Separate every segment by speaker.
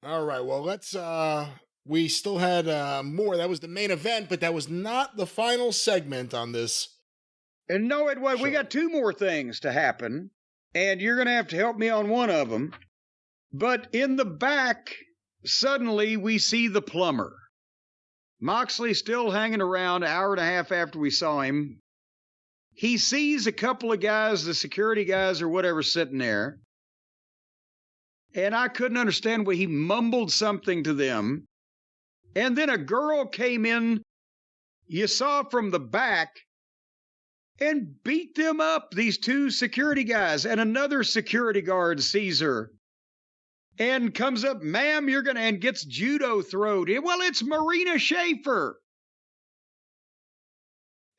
Speaker 1: All right. Well, we still had more. That was the main event, but that was not the final segment on this.
Speaker 2: And no, it was. We
Speaker 1: Sure.
Speaker 2: got two more things to happen, and you're going to have to help me on one of them. But in the back, suddenly we see the plumber. Moxley still hanging around an hour and a half after we saw him. He sees a couple of guys, the security guys or whatever, sitting there. And I couldn't understand what he mumbled something to them. And then a girl came in, you saw from the back, and beat them up, these two security guys. And another security guard sees her and comes up, ma'am, you're going to, and gets judo throwed. Well, it's Marina Shafir.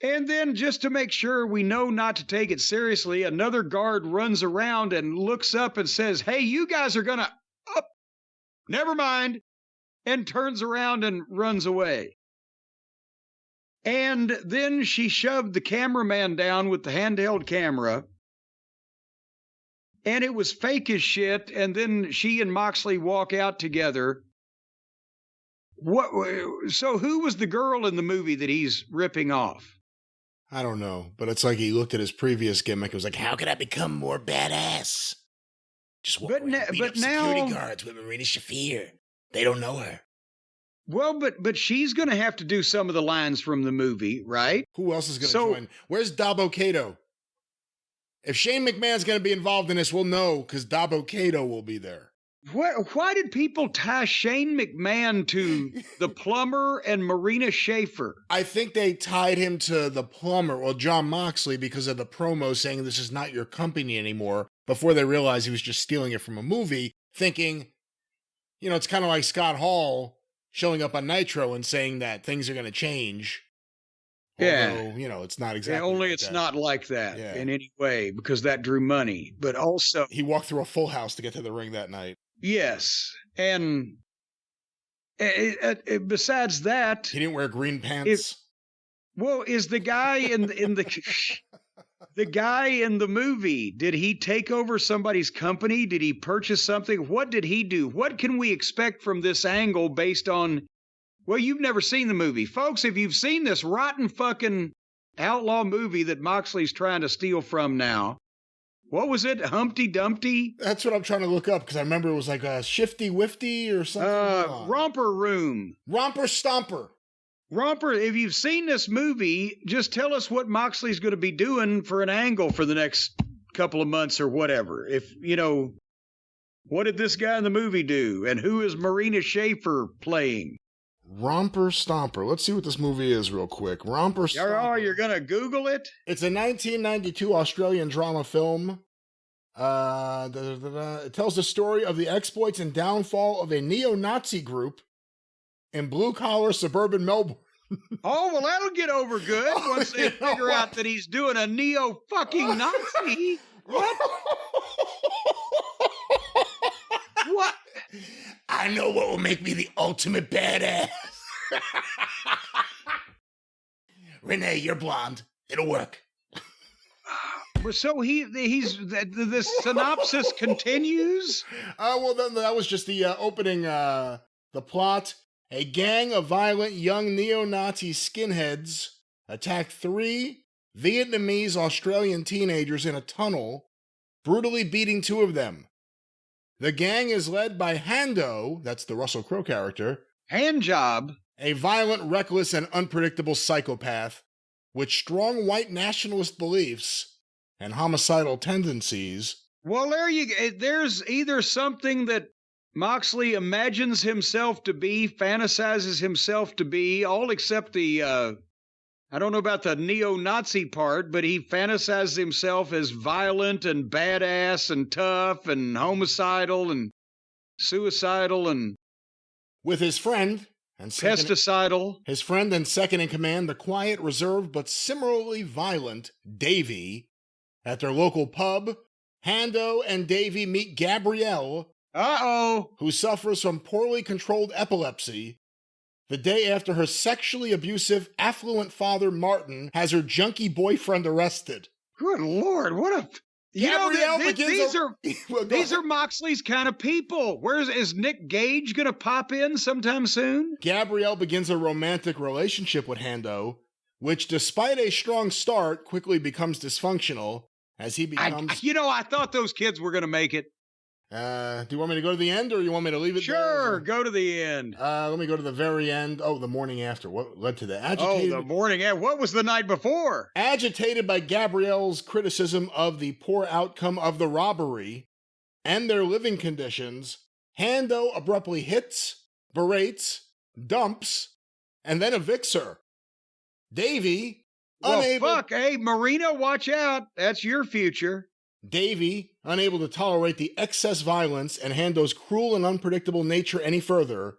Speaker 2: And then just to make sure we know not to take it seriously, another guard runs around and looks up and says, hey, you guys are going to, never mind, and turns around and runs away. And then she shoved the cameraman down with the handheld camera, and it was fake as shit, and then she and Moxley walk out together. So who was the girl in the movie that he's ripping off?
Speaker 1: I don't know, but it's like he looked at his previous gimmick. It was like, how could I become more badass? Just walk around and beat up security guards with Marina Shafir. They don't know her.
Speaker 2: Well, but she's going to have to do some of the lines from the movie, right?
Speaker 1: Who else is going to join? Where's Dabo Kato? If Shane McMahon's going to be involved in this, we'll know because Dabo Kato will be there.
Speaker 2: Why did people tie Shane McMahon to the plumber and Marina Shafir?
Speaker 1: I think they tied him to the plumber, well, Jon Moxley, because of the promo saying this is not your company anymore, before they realized he was just stealing it from a movie, thinking, it's kind of like Scott Hall showing up on Nitro and saying that things are going to change.
Speaker 2: Yeah.
Speaker 1: Although, it's not exactly
Speaker 2: only
Speaker 1: like
Speaker 2: it's
Speaker 1: that.
Speaker 2: Not like that in any way, because that drew money. But also,
Speaker 1: he walked through a full house to get to the ring that night.
Speaker 2: Yes. And besides that,
Speaker 1: he didn't wear green pants.
Speaker 2: Is the guy in the guy in the movie, did he take over somebody's company? Did he purchase something? What did he do? What can we expect from this angle based on, well, you've never seen the movie. Folks, if you've seen this rotten fucking outlaw movie that Moxley's trying to steal from now, what was it? Humpty Dumpty?
Speaker 1: That's what I'm trying to look up, because I remember it was like a Shifty Wifty or something.
Speaker 2: Romper Room.
Speaker 1: Romper Stomper.
Speaker 2: Romper, if you've seen this movie, just tell us what Moxley's going to be doing for an angle for the next couple of months or whatever. If, what did this guy in the movie do? And who is Marina Shafir playing?
Speaker 1: Romper Stomper. Let's see what this movie is real quick. Romper Stomper.
Speaker 2: Oh, you're going to Google it?
Speaker 1: It's a 1992 Australian drama film. It tells the story of the exploits and downfall of a neo-Nazi group in blue-collar suburban Melbourne.
Speaker 2: Oh, well, that'll get over good once they figure out that he's doing a neo-fucking-Nazi. What? What?
Speaker 1: I know what will make me the ultimate badass. Renee, you're blonde. It'll work.
Speaker 2: So the synopsis continues?
Speaker 1: Well, then that was just the opening, the plot. A gang of violent young neo-Nazi skinheads attacked 3 Vietnamese Australian teenagers in a tunnel, brutally beating 2 of them. The gang is led by Hando, that's the Russell Crowe character.
Speaker 2: Handjob.
Speaker 1: A violent, reckless, and unpredictable psychopath with strong white nationalist beliefs and homicidal tendencies.
Speaker 2: Well, there's either something that Moxley imagines himself to be, fantasizes himself to be, all except the, I don't know about the neo-Nazi part, but he fantasizes himself as violent and badass and tough and homicidal and suicidal and
Speaker 1: with his friend and
Speaker 2: pesticidal.
Speaker 1: His friend and second in command, the quiet, reserved, but similarly violent Davey. At their local pub, Hando and Davey meet Gabrielle, who suffers from poorly controlled epilepsy, the day after her sexually abusive, affluent father, Martin, has her junkie boyfriend arrested.
Speaker 2: Good Lord, what a These are Moxley's kind of people. Is Nick Gage going to pop in sometime soon?
Speaker 1: Gabrielle begins a romantic relationship with Hando, which, despite a strong start, quickly becomes dysfunctional as he becomes...
Speaker 2: I thought those kids were going to make it.
Speaker 1: Do you want me to go to the end, or you want me to leave it there?
Speaker 2: Sure, go to the end.
Speaker 1: Let me go to the very end. Oh, the morning after. What led to the agitated...
Speaker 2: Oh, the morning after. What was the night before?
Speaker 1: Agitated by Gabrielle's criticism of the poor outcome of the robbery and their living conditions, Hando abruptly hits, berates, dumps, and then evicts her. Davey,
Speaker 2: Hey, Marina, watch out. That's your future.
Speaker 1: Davey, unable to tolerate the excess violence and Hando's cruel and unpredictable nature any further,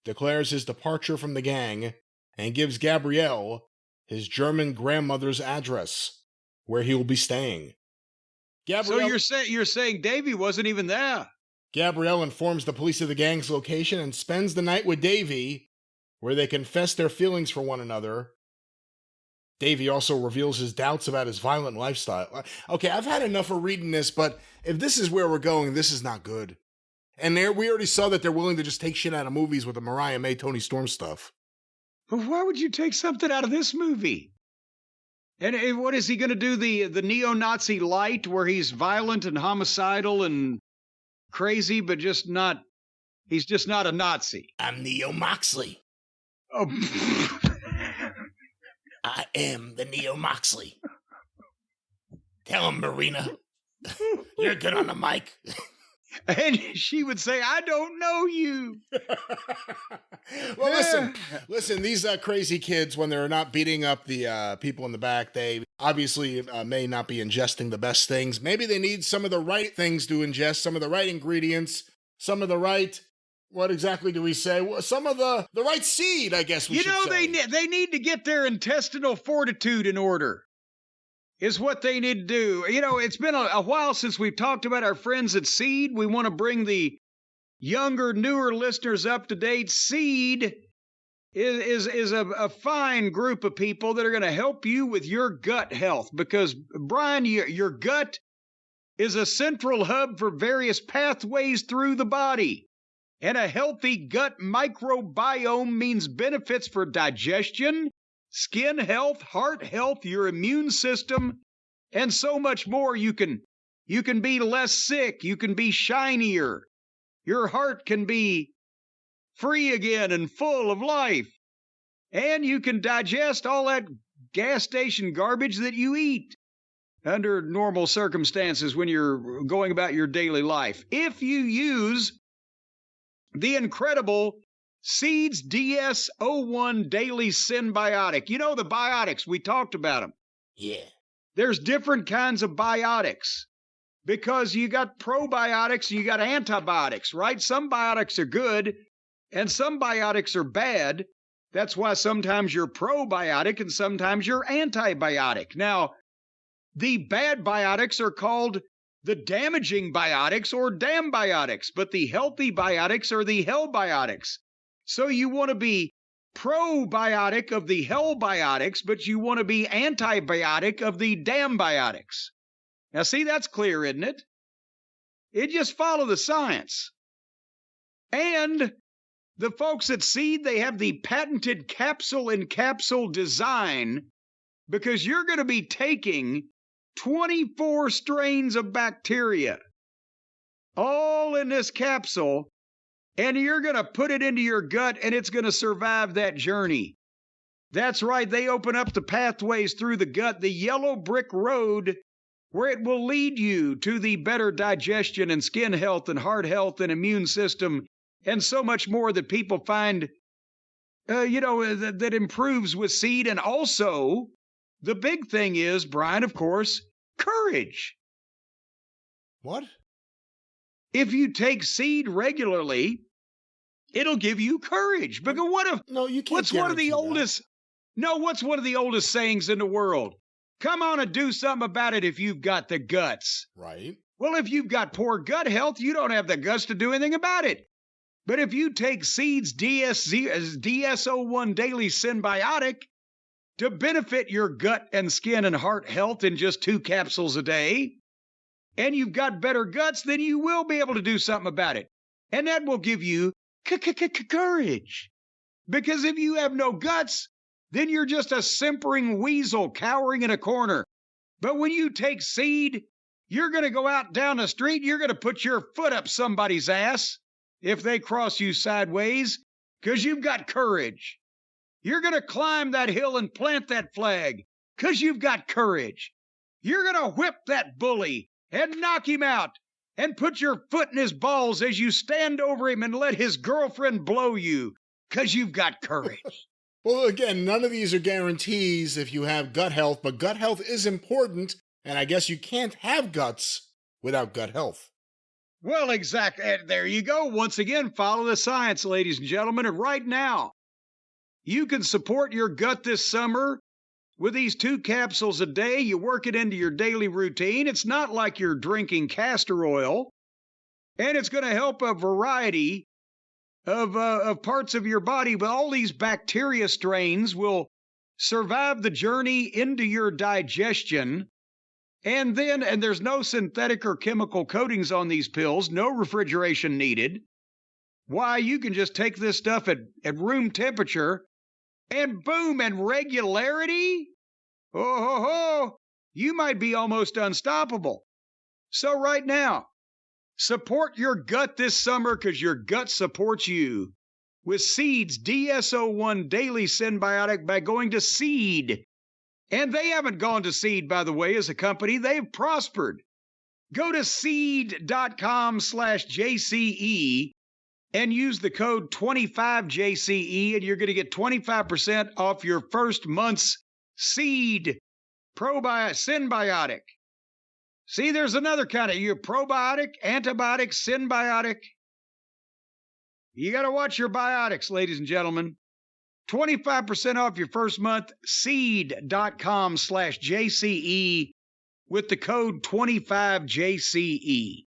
Speaker 1: declares his departure from the gang and gives Gabrielle his German grandmother's address, where he will be staying.
Speaker 2: So you're saying Davey wasn't even there?
Speaker 1: Gabrielle informs the police of the gang's location and spends the night with Davey, where they confess their feelings for one another. Davey also reveals his doubts about his violent lifestyle. Okay, I've had enough of reading this, but if this is where we're going, this is not good. And we already saw that they're willing to just take shit out of movies with the Mariah May, Tony Storm stuff.
Speaker 2: But why would you take something out of this movie? And what is he going to do, the neo-Nazi light, where he's violent and homicidal and crazy, but he's just not a Nazi?
Speaker 1: I'm Neo Moxley.
Speaker 2: Oh,
Speaker 1: I am the Neo Moxley. Tell him, Marina. You're good on the mic.
Speaker 2: And she would say, I don't know you.
Speaker 1: Well, listen, these crazy kids, when they're not beating up the people in the back, they obviously may not be ingesting the best things. Maybe they need some of the right things to ingest, some of the right ingredients, some of the right... What exactly do we say? Some of the right seed, I guess we should say.
Speaker 2: They need to get their intestinal fortitude in order, is what they need to do. It's been a while since we've talked about our friends at Seed. We want to bring the younger, newer listeners up to date. Seed is a fine group of people that are going to help you with your gut health, because, Brian, your gut is a central hub for various pathways through the body. And a healthy gut microbiome means benefits for digestion, skin health, heart health, your immune system, and so much more. You can be less sick. You can be shinier. Your heart can be free again and full of life. And you can digest all that gas station garbage that you eat under normal circumstances when you're going about your daily life. If you use the incredible Seeds DS01 Daily Synbiotic. The biotics, we talked about them.
Speaker 1: Yeah.
Speaker 2: There's different kinds of biotics, because you got probiotics and you got antibiotics, right? Some biotics are good and some biotics are bad. That's why sometimes you're probiotic and sometimes you're antibiotic. Now, the bad biotics are called the damaging biotics or dambiotics, but the healthy biotics are the hellbiotics. So you want to be probiotic of the hellbiotics, but you want to be antibiotic of the dambiotics. Now, see, that's clear, isn't it? It just follow the science. And the folks at Seed, they have the patented capsule-in-capsule design, because you're going to be taking 24 strains of bacteria, all in this capsule, and you're going to put it into your gut, and it's going to survive that journey. That's right, they open up the pathways through the gut, the yellow brick road, where it will lead you to the better digestion and skin health and heart health and immune system, and so much more that people find, that improves with Seed. And also, the big thing is, Brian, of course, courage.
Speaker 1: What?
Speaker 2: If you take Seed regularly, it'll give you courage. Because what's one of the oldest sayings in the world? Come on and do something about it if you've got the guts.
Speaker 1: Right.
Speaker 2: Well, if you've got poor gut health, you don't have the guts to do anything about it. But if you take Seed's DS01 Daily Synbiotic to benefit your gut and skin and heart health in just 2 capsules a day, and you've got better guts, then you will be able to do something about it. And that will give you courage. Because if you have no guts, then you're just a simpering weasel cowering in a corner. But when you take seed, you're going to go out down the street, you're going to put your foot up somebody's ass if they cross you sideways, because you've got courage. You're going to climb that hill and plant that flag, because you've got courage. You're going to whip that bully and knock him out and put your foot in his balls as you stand over him and let his girlfriend blow you, because you've got courage.
Speaker 1: Well, again, none of these are guarantees if you have gut health, but gut health is important, and I guess you can't have guts without gut health.
Speaker 2: Well, exactly. There you go. Once again, follow the science, ladies and gentlemen. And right now, you can support your gut this summer with these 2 capsules a day. You work it into your daily routine. It's not like you're drinking castor oil, and it's going to help a variety of parts of your body. But all these bacteria strains will survive the journey into your digestion. And there's no synthetic or chemical coatings on these pills, no refrigeration needed. Why, you can just take this stuff at room temperature, and boom, and regularity? Oh, ho, ho, you might be almost unstoppable. So right now, support your gut this summer, because your gut supports you. With Seed's DSO1 Daily Synbiotic by going to Seed. And they haven't gone to seed, by the way, as a company. They've prospered. Go to seed.com/JCE and use the code 25JCE, and you're going to get 25% off your first month's Seed Synbiotic. See, there's another kind of your probiotic, antibiotic, synbiotic. You got to watch your biotics, ladies and gentlemen. 25% off your first month, seed.com/JCE with the code 25JCE.